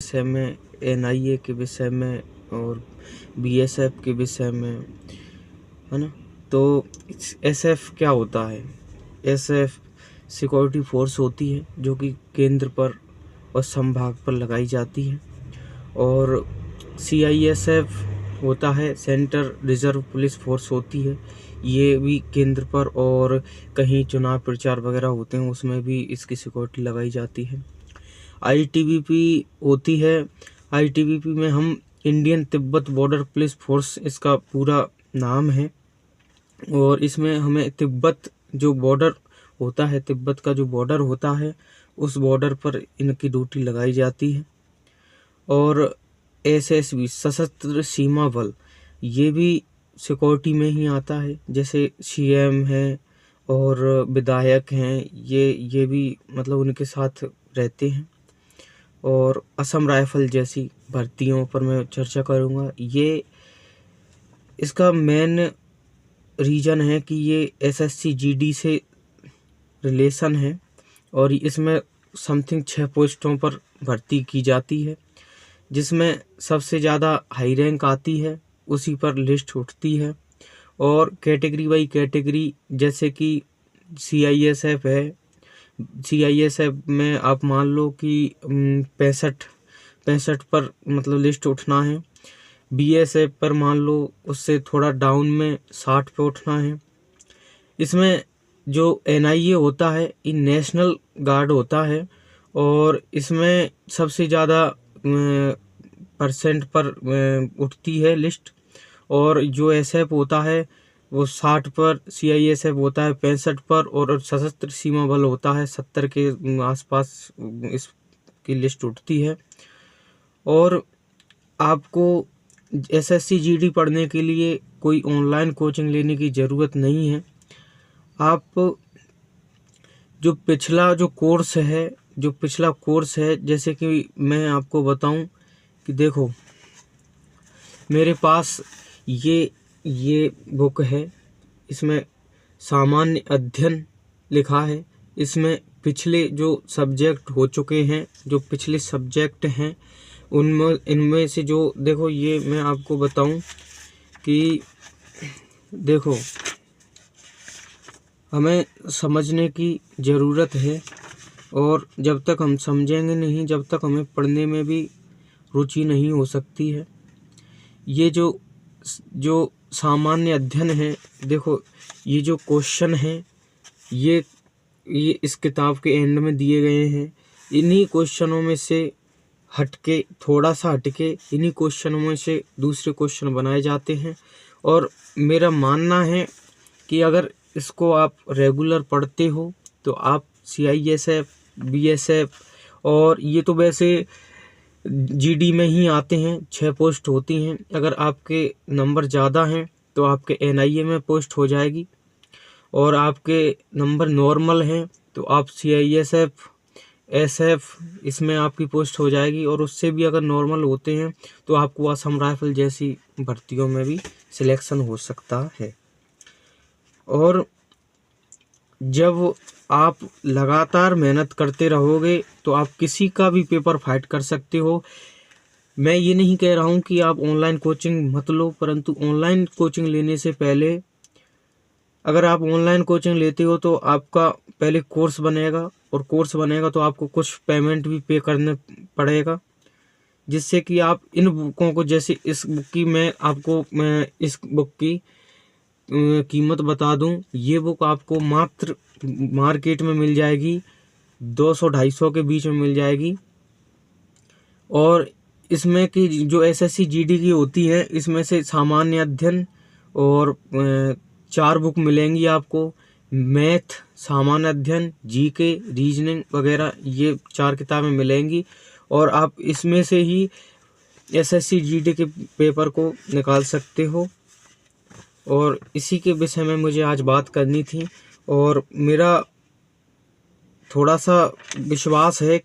विषय में, NIA के विषय में और BSF के विषय में, है ना। तो SF क्या होता है? SF सिक्योरिटी फोर्स होती है जो कि केंद्र पर और संभाग पर लगाई जाती है। और CISF होता है, सेंट्रल रिजर्व पुलिस फोर्स होती है, ये भी केंद्र पर और कहीं चुनाव प्रचार वगैरह होते हैं उसमें भी इसकी सिक्योरिटी लगाई जाती है। ITBP होती है, ITBP में हम Indian Tibet border police force इसका पूरा नाम है। और इसमें हमें तिब्बत जो बॉर्डर होता है, तिब्बत का जो बॉर्डर होता है, उस बॉर्डर पर इनकी ड्यूटी लगाई जाती है। और SSB सशस्त्र सीमा बल, ये भी सिक्योरिटी में ही आता है। जैसे CM है और विधायक हैं, ये भी मतलब उनके साथ रहते हैं। और असम राइफल जैसी भर्तियों पर मैं चर्चा करूँगा। ये इसका मेन रीज़न है कि ये SSC GD से रिलेशन है और इसमें समथिंग 6 पोस्टों पर भर्ती की जाती है, जिसमें सबसे ज़्यादा हाई रैंक आती है उसी पर लिस्ट उठती है। और कैटेगरी बाई कैटेगरी, जैसे कि CISF है, CISF में आप मान लो कि 65 पर मतलब लिस्ट उठना है। BSF पर मान लो उससे थोड़ा डाउन में 60 पे उठना है। इसमें जो NIA होता है, ये नेशनल गार्ड होता है और इसमें सबसे ज़्यादा परसेंट पर उठती है लिस्ट। और जो SF होता है वो 60 पर, CISF होता है 65 पर और सशस्त्र सीमा बल होता है 70 के आसपास इसकी लिस्ट उठती है। और आपको SSC GD पढ़ने के लिए कोई ऑनलाइन कोचिंग लेने की ज़रूरत नहीं है। आप जो पिछला कोर्स है, जैसे कि मैं आपको बताऊं कि देखो मेरे पास ये बुक है, इसमें सामान्य अध्ययन लिखा है। इसमें पिछले जो सब्जेक्ट हो चुके हैं, जो पिछले सब्जेक्ट हैं, इनमें से जो देखो, ये मैं आपको बताऊं कि देखो हमें समझने की ज़रूरत है और जब तक हम समझेंगे नहीं, जब तक हमें पढ़ने में भी रुचि नहीं हो सकती है। ये जो सामान्य अध्ययन है, देखो ये जो क्वेश्चन हैं ये इस किताब के एंड में दिए गए हैं। इन्हीं क्वेश्चनों में से थोड़ा सा हटके इन्हीं क्वेश्चनों में से दूसरे क्वेश्चन बनाए जाते हैं। और मेरा मानना है कि अगर इसको आप रेगुलर पढ़ते हो तो आप CISF, BSF और ये तो वैसे GD में ही आते हैं, 6 पोस्ट होती हैं। अगर आपके नंबर ज़्यादा हैं तो आपके NIA में पोस्ट हो जाएगी, और आपके नंबर नॉर्मल हैं तो आप CISF, SF इसमें आपकी पोस्ट हो जाएगी। और उससे भी अगर नॉर्मल होते हैं तो आपको असम राइफल जैसी भर्तियों में भी सिलेक्शन हो सकता है। और जब आप लगातार मेहनत करते रहोगे तो आप किसी का भी पेपर फाइट कर सकते हो। मैं ये नहीं कह रहा हूँ कि आप ऑनलाइन कोचिंग मत लो, परंतु ऑनलाइन कोचिंग लेने से पहले, अगर आप ऑनलाइन कोचिंग लेते हो तो आपका पहले कोर्स बनेगा, और कोर्स बनेगा तो आपको कुछ पेमेंट भी पे करने पड़ेगा, जिससे कि आप इन बुकों को, जैसे इस बुक की मैं इस बुक की कीमत बता दूं। ये बुक आपको मात्र मार्केट में मिल जाएगी 200-250 के बीच में मिल जाएगी। और इसमें की जो SSC GD की होती है, इसमें से सामान्य अध्ययन और 4 बुक मिलेंगी आपको। मैथ, सामान्य अध्ययन, GK, रीजनिंग वगैरह, ये 4 किताबें मिलेंगी और आप इसमें से ही SSC GD के पेपर को निकाल सकते हो। और इसी के विषय में मुझे आज बात करनी थी, और मेरा थोड़ा सा विश्वास है